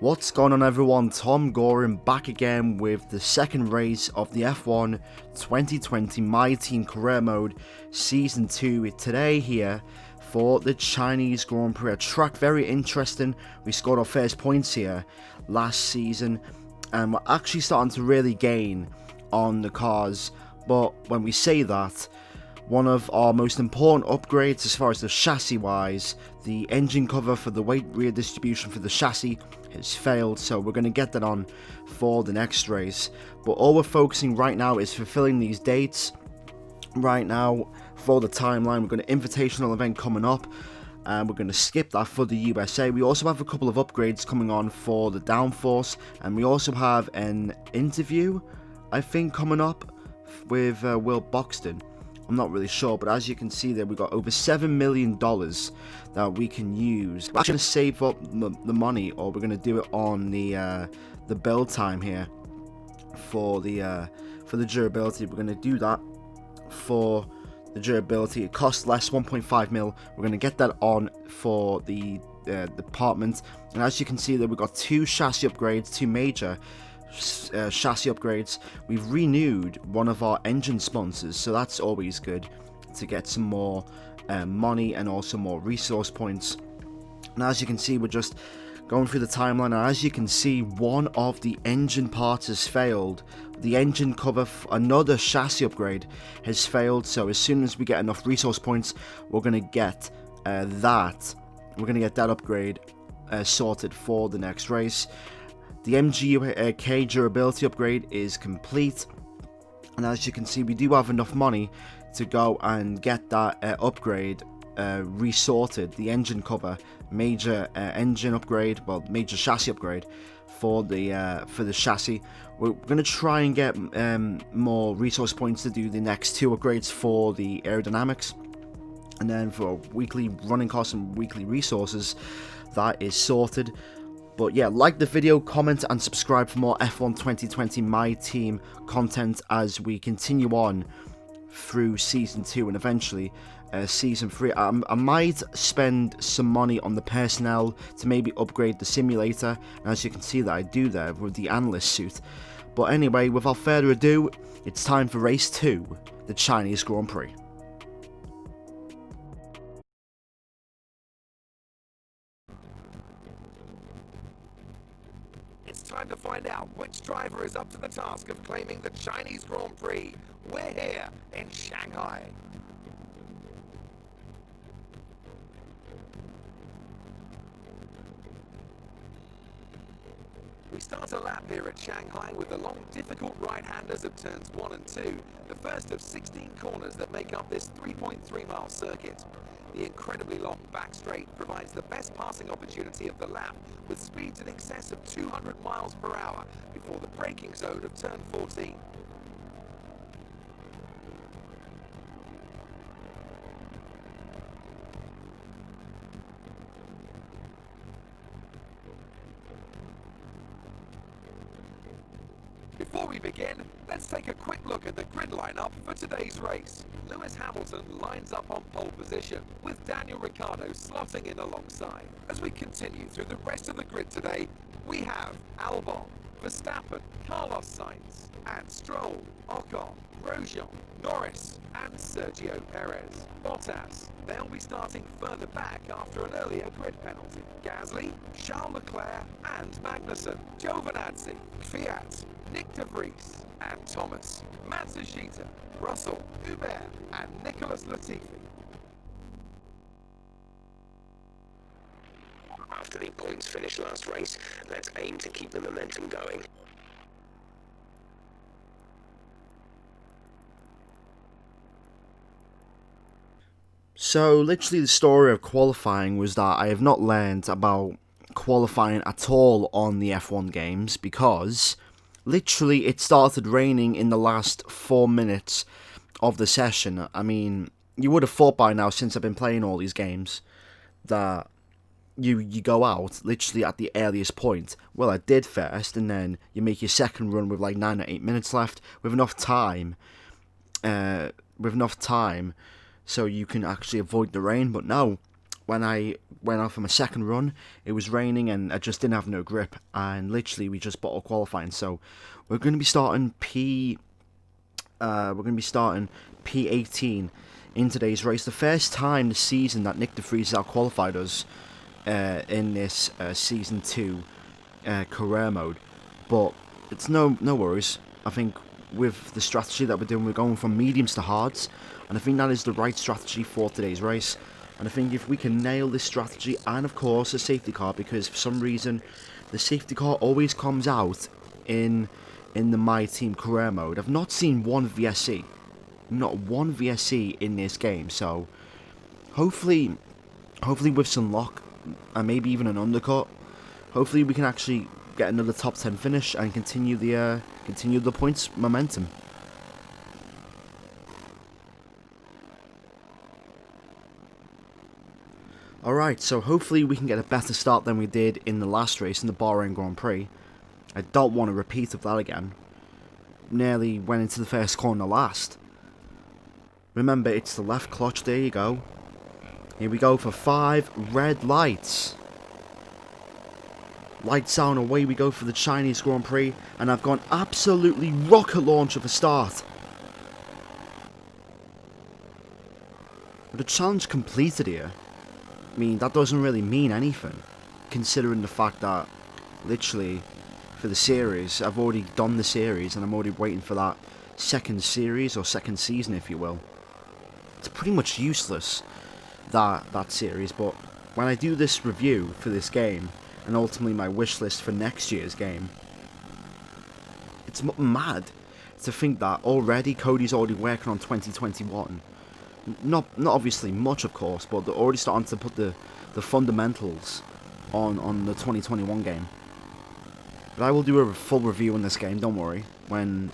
What's going on, everyone? TomGorian back again with the second race of the F1 2020 My Team Career Mode Season 2 today here for the Chinese Grand Prix. A track very interesting. We scored our first points here last season and we're actually starting to really gain on the cars. But when we say that, one of our most important upgrades as far as the chassis wise, the engine cover for the weight rear distribution for the chassis has failed, so we're going to get that on for the next race. But all we're focusing right now is fulfilling these dates. Right now, for the timeline, we've got an invitational event coming up, and we're going to skip that for the USA. We also have a couple of upgrades coming on for the downforce, and we also have an interview, I think, coming up with Will Buxton. I'm not really sure, but as you can see there, we've got over $7 million that we can use. We're actually going to save up the money, or we're going to do it on the build time here for the durability. We're going to do that for the durability. It costs less, 1.5 mil. We're going to get that on for the department. And as you can see there, we've got two chassis upgrades, two major chassis upgrades. We've renewed one of our engine sponsors, so that's always good to get some more money and also more resource points. And as you can see, we're just going through the timeline, and as you can see, one of the engine parts has failed. The engine cover, another chassis upgrade, has failed. So as soon as we get enough resource points, we're going to get that upgrade sorted for the next race. The MGK durability upgrade is complete, and as you can see, we do have enough money to go and get that upgrade resorted. The engine cover, major engine upgrade, well, major chassis upgrade for the chassis. We're going to try and get more resource points to do the next two upgrades for the aerodynamics, and then for weekly running costs and weekly resources, that is sorted. But yeah, like the video, comment and subscribe for more F1 2020 My Team content as we continue on through Season 2 and eventually Season 3. I might spend some money on the personnel to maybe upgrade the simulator, and as you can see that I do there with the analyst suit. But anyway, without further ado, it's time for Race 2, the Chinese Grand Prix. It's time to find out which driver is up to the task of claiming the Chinese Grand Prix. We're here in Shanghai. We start a lap here at Shanghai with the long, difficult right-handers of turns 1 and 2, the first of 16 corners that make up this 3.3-mile circuit. The incredibly long back straight provides the best passing opportunity of the lap, with speeds in excess of 200 miles per hour before the braking zone of turn 14. Before we begin, let's take a quick look at the grid lineup for today's race. Lewis Hamilton lines up on pole position, with Daniel Ricciardo slotting in alongside. As we continue through the rest of the grid today, we have Albon, Verstappen, Carlos Sainz, and Stroll, Ocon, Grosjean, Norris, and Sergio Perez. Bottas, they'll be starting further back after an earlier grid penalty. Gasly, Charles Leclerc, and Magnussen, Giovinazzi, Fiat, Nick de Vries, and Thomas, Matsushita, Russell, Hubert, and Nicholas Latifi. After the points finish last race, let's aim to keep the momentum going. So literally the story of qualifying was that I have not learned about qualifying at all on the F1 games, because literally it started raining in the last 4 minutes of the session. I mean, you would have thought by now, since I've been playing all these games, that you go out literally at the earliest point. Well, I did first, and then you make your second run with like 9 or 8 minutes left, with enough time so you can actually avoid the rain. But no, when I went out for my second run, it was raining and I just didn't have no grip, and literally we just bottled qualifying. So we're going to be starting P18 in today's race. The first time this season that Nick de Vries out qualified us in this season 2 career mode, but it's no worries. I think with the strategy that we're doing, we're going from mediums to hards, and I think that is the right strategy for today's race. And I think if we can nail this strategy, and of course a safety car, because for some reason the safety car always comes out in the My Team career mode. I've not seen one VSC, not one VSC in this game. So hopefully with some luck and maybe even an undercut, hopefully we can actually get another top 10 finish and continue the points momentum. Alright, so hopefully we can get a better start than we did in the last race in the Bahrain Grand Prix. I don't want a repeat of that again. Nearly went into the first corner last. Remember, it's the left clutch. There you go. Here we go for 5 red lights. Lights out, away we go for the Chinese Grand Prix, and I've gone absolutely rocket launch of a start. But a challenge completed here. I mean, that doesn't really mean anything, considering the fact that, literally, for the series, I've already done the series, and I'm already waiting for that second series, or second season, if you will. It's pretty much useless, that series, but when I do this review for this game, and ultimately my wish list for next year's game, it's mad to think that already Cody's already working on 2021. Not obviously much, of course, but they're already starting to put the fundamentals on the 2021 game. But I will do a full review on this game, don't worry, when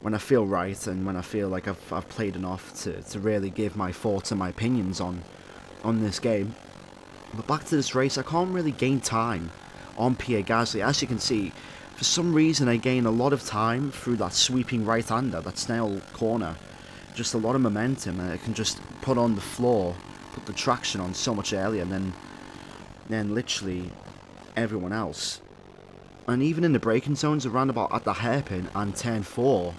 I feel right and when I feel like I've played enough to really give my thoughts and my opinions on this game. But back to this race, I can't really gain time on Pierre Gasly. As you can see, for some reason I gain a lot of time through that sweeping right-hander, that snail corner. Just a lot of momentum, and I can just put on the floor, put the traction on so much earlier than literally everyone else. And even in the braking zones around about at the hairpin and turn 4,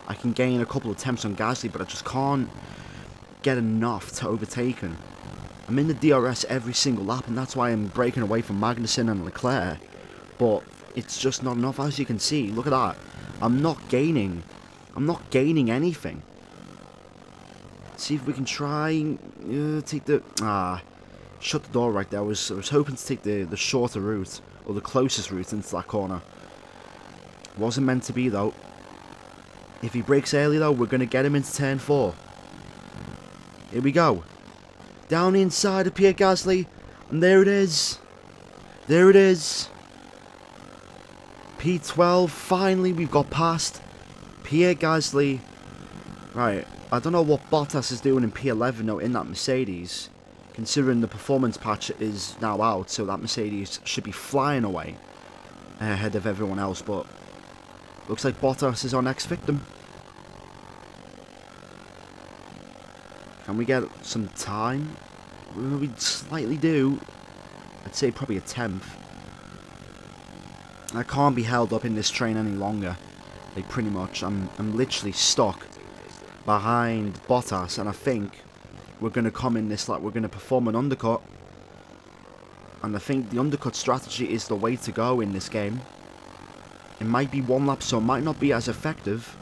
I can gain a couple of attempts on Gasly, but I just can't get enough to overtake him. I'm in the DRS every single lap, and that's why I'm breaking away from Magnussen and Leclerc, but it's just not enough. As you can see, look at that. I'm not gaining anything. See if we can try take the shut the door right there. I was hoping to take the shorter route, or the closest route into that corner. Wasn't meant to be though. If he brakes early though, we're gonna get him into turn 4. Here we go. Down the inside of Pierre Gasly, and there it is. There it is. P12. Finally, we've got past Pierre Gasly. Right. I don't know what Bottas is doing in P11 though in that Mercedes, considering the performance patch is now out, so that Mercedes should be flying away ahead of everyone else, but looks like Bottas is our next victim. Can we get some time? We slightly do. I'd say probably a 10th. I can't be held up in this train any longer. Like, pretty much. I'm literally stuck behind Bottas, and I think we're going to come in this lap, we're going to perform an undercut, and I think the undercut strategy is the way to go in this game. It might be one lap, so it might not be as effective,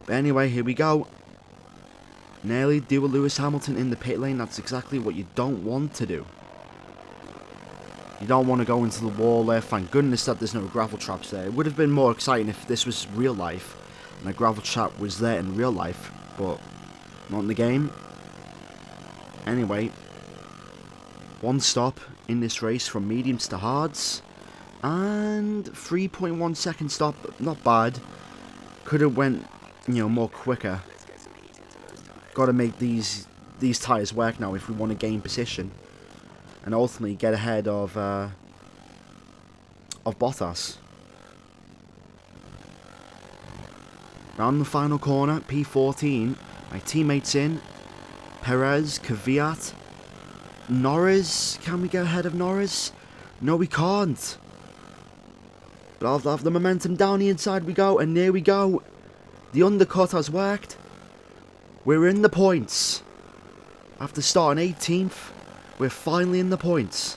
but anyway, here we go. Nearly do a Lewis Hamilton in the pit lane. That's exactly what you don't want to do. You don't want to go into the wall there. Thank goodness that there's no gravel traps there. It would have been more exciting if this was real life and a gravel trap was there in real life, but not in the game. Anyway, one stop in this race from mediums to hards, and 3.1 second stop. Not bad. Could have went, more quicker. Got to make these tyres work now if we want to gain position and ultimately get ahead of Bottas. Round the final corner, P14, my teammates in, Perez, Kvyat, Norris, can we get ahead of Norris? No, we can't. But I'll have the momentum down the inside we go, and there we go. The undercut has worked. We're in the points. After starting 18th, we're finally in the points.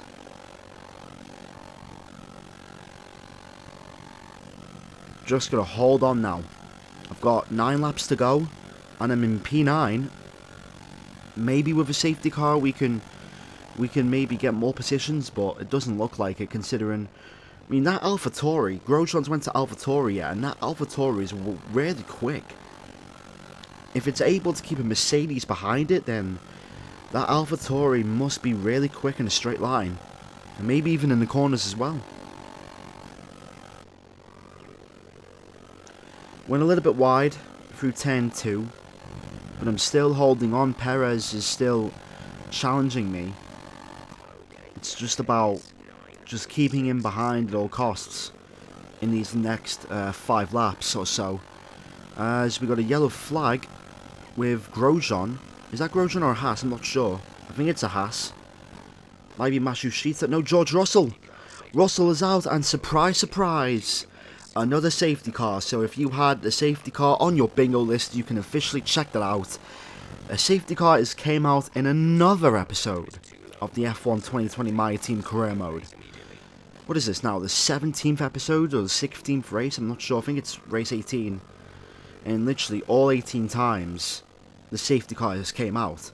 Just gonna hold on now. I've got 9 laps to go, and I'm in P9. Maybe with a safety car we can maybe get more positions, but it doesn't look like it considering. I mean, that AlphaTauri, Grosjean's went to AlphaTauri yet, and that AlphaTauri is really quick. If it's able to keep a Mercedes behind it, then that AlphaTauri must be really quick in a straight line. And maybe even in the corners as well. Went a little bit wide through turn 2, but I'm still holding on. Perez is still challenging me. It's just about just keeping him behind at all costs in these next 5 laps or so. As we got a yellow flag with Grosjean. Is that Grosjean or a Haas? I'm not sure. I think it's a Haas. Might be Matsushita. No, George Russell. Russell is out, and surprise, surprise, another safety car. So if you had a safety car on your bingo list, you can officially check that out. A safety car came out in another episode of the F1 2020 My Team Career Mode. What is this now? The 17th episode or the 16th race? I'm not sure. I think it's race 18. And literally all 18 times the safety car just came out.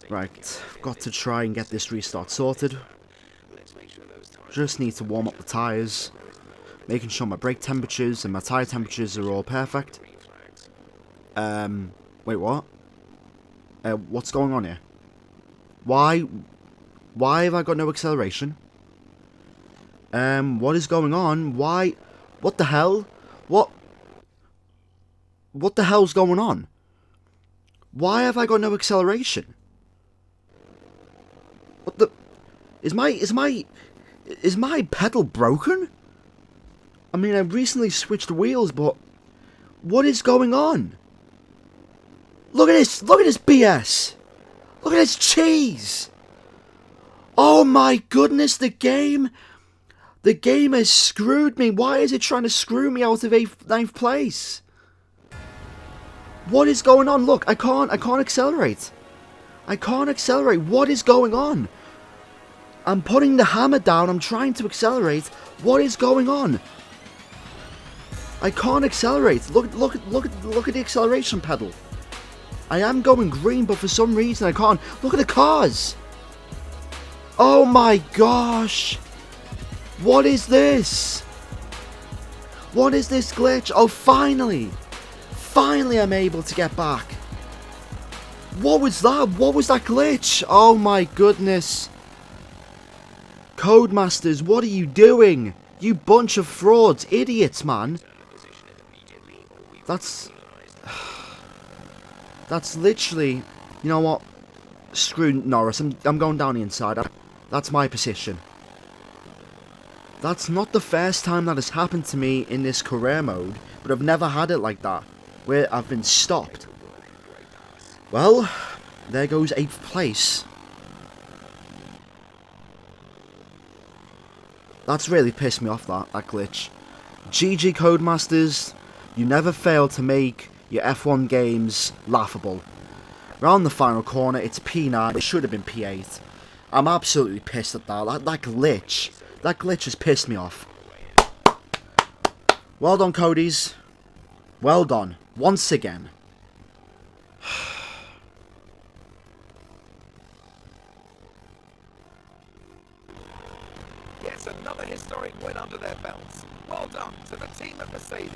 Right, I've got to try and get this restart sorted. Just need to warm up the tyres. Making sure my brake temperatures and my tyre temperatures are all perfect. Wait, what? What's going on here? Why have I got no acceleration? What is going on? Why? What the hell? What the hell's going on? Why have I got no acceleration? What the? Is my pedal broken? I mean, I recently switched wheels, but what is going on? Look at this! Look at this BS! Look at this cheese! Oh my goodness, the game has screwed me. Why is it trying to screw me out of 9th place? What is going on? Look, I can't accelerate. I can't accelerate. What is going on? I'm putting the hammer down. I'm trying to accelerate. What is going on? I can't accelerate. Look at the acceleration pedal. I am going green, but for some reason I can't. Look at the cars. Oh my gosh. What is this? What is this glitch? Oh, finally. Finally I'm able to get back. What was that? What was that glitch? Oh my goodness. Codemasters, what are you doing? You bunch of frauds. Idiots, man. That's literally... You know what? Screw Norris. I'm going down the inside. That's my position. That's not the first time that has happened to me in this career mode, but I've never had it like that, where I've been stopped. Well, there goes 8th place. That's really pissed me off, that glitch. GG Codemasters, you never fail to make your F1 games laughable. Round the final corner, it's P9, it should have been P8. I'm absolutely pissed at that. That glitch has pissed me off. Well done, Codies. Well done. Once again. Yes, another historic win under their belts. Well done to the team at Mercedes.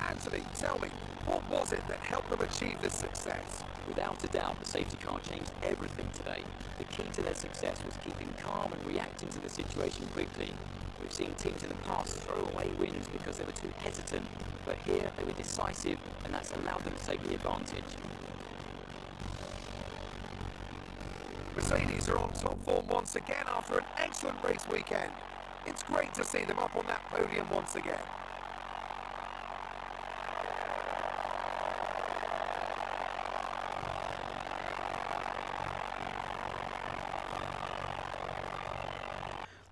Anthony, tell me, what was it that helped them achieve this success? Without a doubt, the safety car changed everything today. The key to their success was keeping calm and reacting to the situation quickly. We've seen teams in the past throw away wins because they were too hesitant, but here they were decisive, and that's allowed them to take the advantage. Mercedes are on top form once again after an excellent race weekend. It's great to see them up on that podium once again.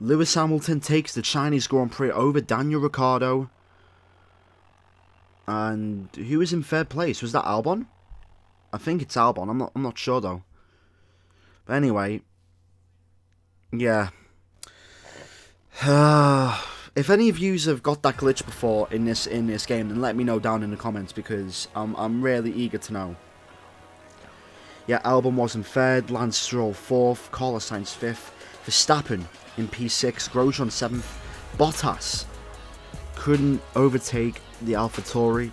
Lewis Hamilton takes the Chinese Grand Prix over Daniel Ricciardo. And who was in third place? Was that Albon? I think it's Albon. I'm not sure though. But anyway, yeah. If any of you have got that glitch before in this game, then let me know down in the comments, because I'm really eager to know. Yeah, Albon was in third, Lance Stroll fourth, Carlos Sainz fifth, Verstappen in P6, Grosjean 7th, Bottas couldn't overtake the AlphaTauri,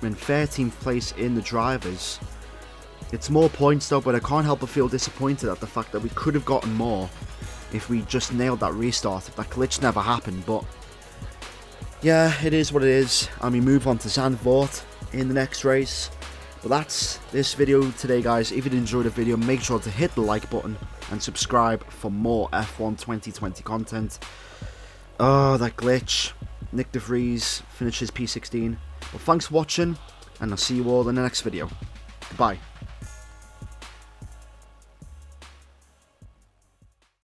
in 13th place in the drivers. It's more points though, but I can't help but feel disappointed at the fact that we could have gotten more if we just nailed that restart, if that glitch never happened. But yeah, it is what it is, and we move on to Zandvoort in the next race. But that's this video today, guys. If you did enjoy the video, make sure to hit the like button and subscribe for more F1 2020 content. Oh, that glitch. Nick De Vries finishes P16. Well, thanks for watching, and I'll see you all in the next video. Goodbye.